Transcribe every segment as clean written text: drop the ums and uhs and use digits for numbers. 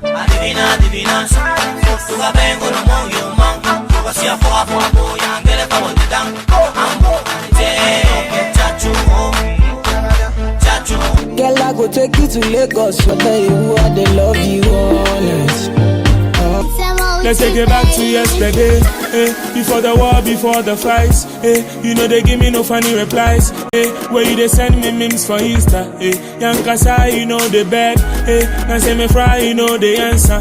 Adivina, adivina. Tuga vengo no mon yo man. Tuga si afo afo afo. Yangele ka wote dang. Ambo. Chachu. Chachu. Girl, I go take you to Lagos. I'll tell you who I they love you honest. Let's take it back to yesterday, before the war, before the fights, you know they give me no funny replies, where you they send me memes for Insta, young Kasa, you know they beg, now say me fry, you know they answer,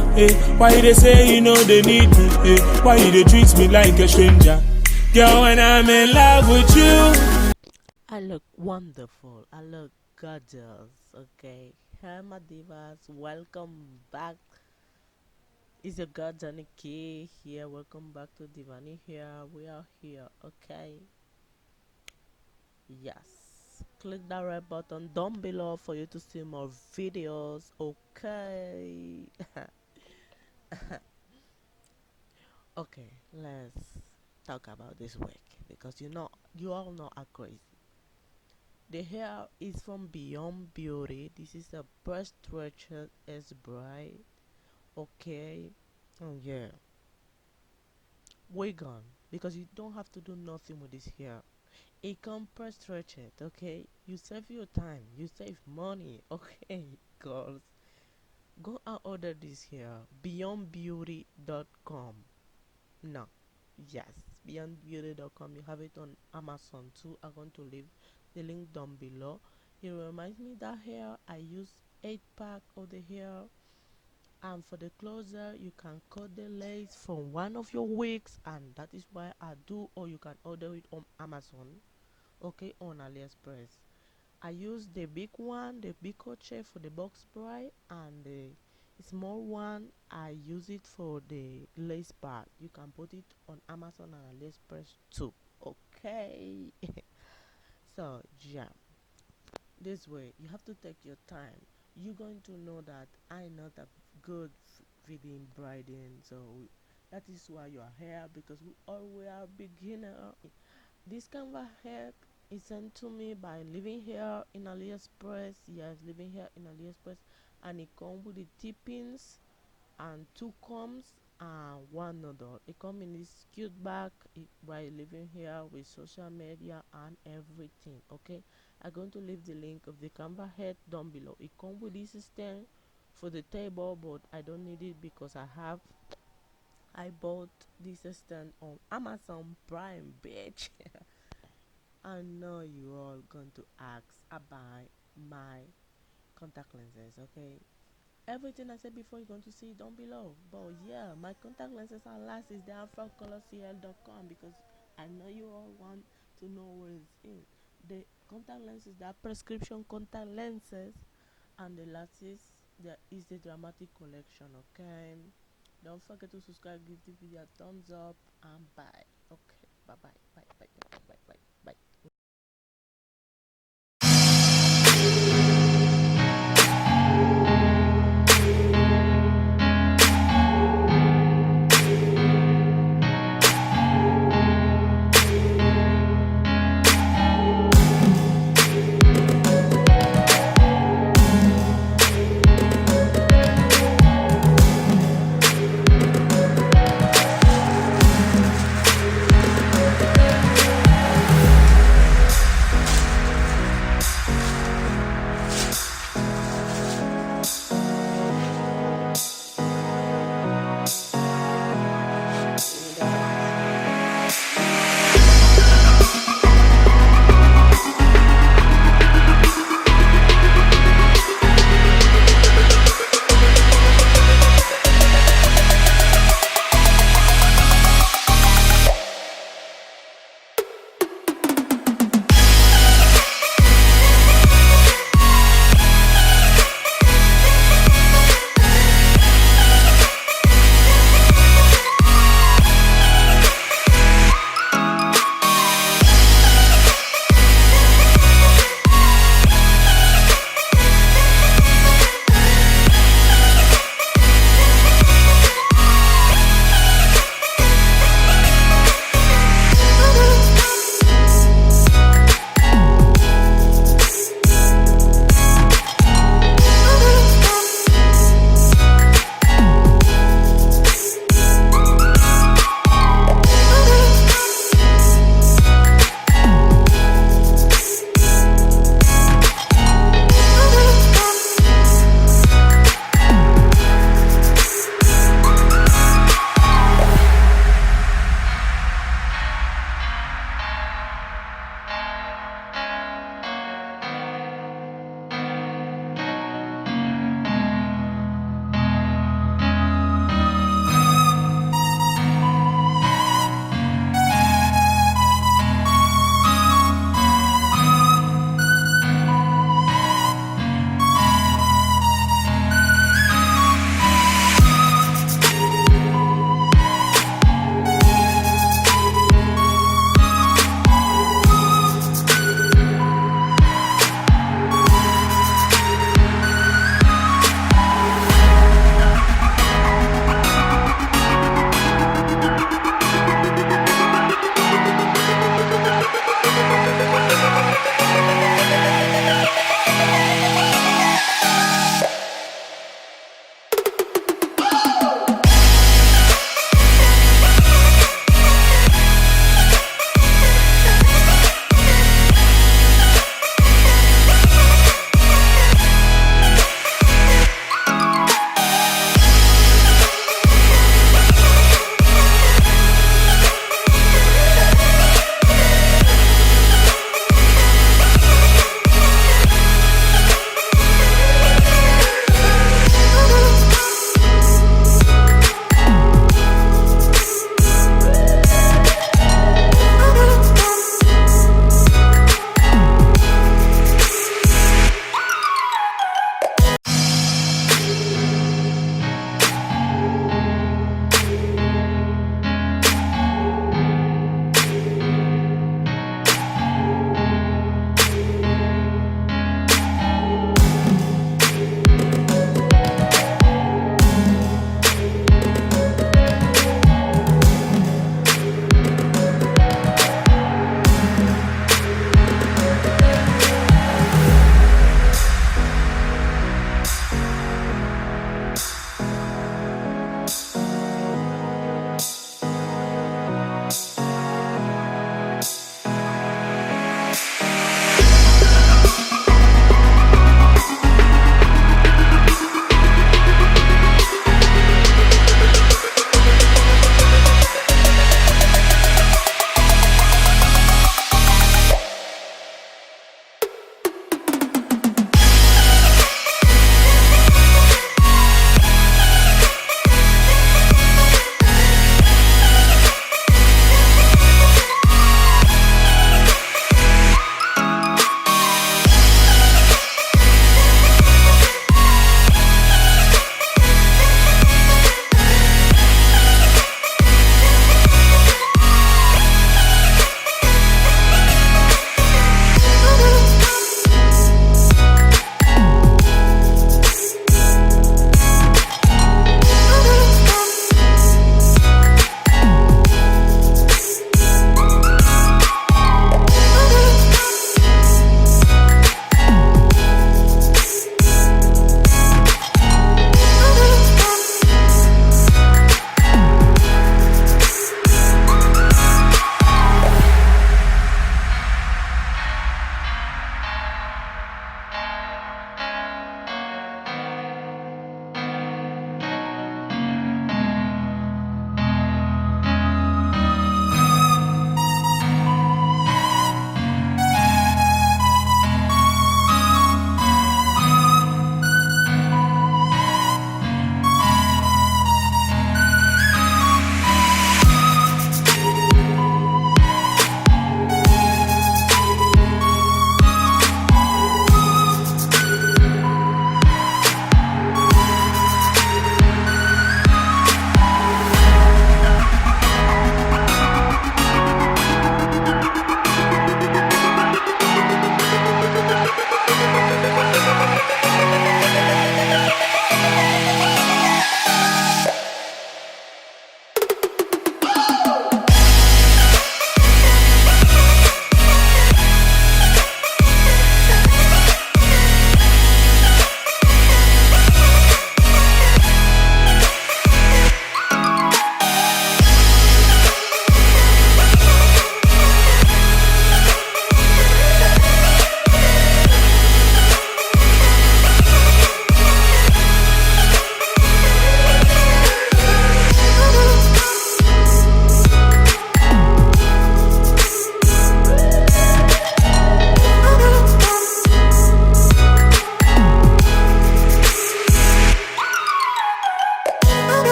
why you they say you know they need me, why you they treat me like a stranger, girl when I'm in love with you. I look wonderful, I look gorgeous, okay, hi my divas, welcome back. It's your girl Johnny K here. Welcome back to Divani here. We are here, okay? Yes. Click that red button down below for you to see more videos, okay? Okay, let's talk about this wig because you all know I'm crazy. The hair is from Beyond Beauty. This is a breast stretcher as braid. Okay, oh yeah, wig on because you don't have to do nothing with this hair. It can press stretch it, okay? You save your time, you save money, okay, girls. Go and order this hair. Beyondbeauty.com. No, yes, beyondbeauty.com. You have it on Amazon too. I'm going to leave the link down below. It reminds me that hair I use 8-pack of the hair. And for the closer, you can cut the lace from one of your wigs, and that is why I do. Or you can order it on Amazon, okay, on AliExpress. I use the big one, the big crochet for the box braid, and the small one I use it for the lace part. You can put it on Amazon and AliExpress too, okay. So yeah, this way you have to take your time. You're going to know that I'm not a good feeding braiding, so that is why you are here, because we are beginner. This canvas hair is sent to me by living here in AliExpress. Yes, living here in AliExpress, and it comes with the tippings and 2 combs and 1 noodle. It comes in this cute bag by living here with social media and everything, okay. I'm going to leave the link of the canvas head down below. It comes with this stand for the table, but I don't need it because I bought this stand on Amazon Prime, bitch. I know you all going to ask about my contact lenses, okay. Everything I said before you're going to see it down below. But yeah, my contact lenses are last is there from colorcl.com, because I know you all want to know where it's in. The contact lenses, that prescription contact lenses, and the lashes, there is the dramatic collection, okay. Don't forget to subscribe, give the video a thumbs up, and bye. Okay, bye bye bye bye bye bye bye bye.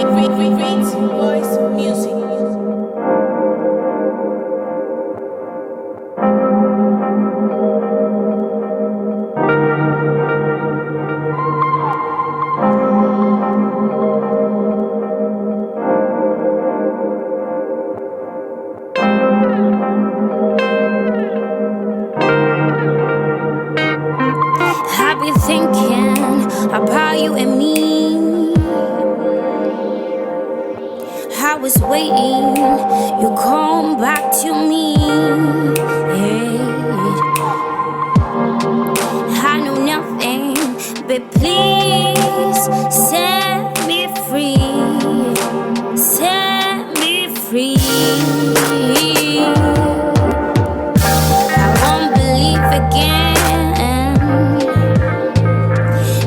Braids voice music. I've been thinking about you and me. I was waiting, you come back to me. I know nothing, but please set me free. Set me free. I won't believe again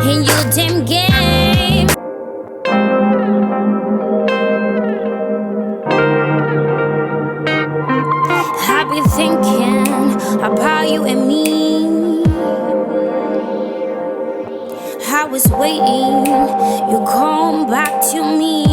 in your damn game. I've been thinking about you and me. I was waiting, you come back to me.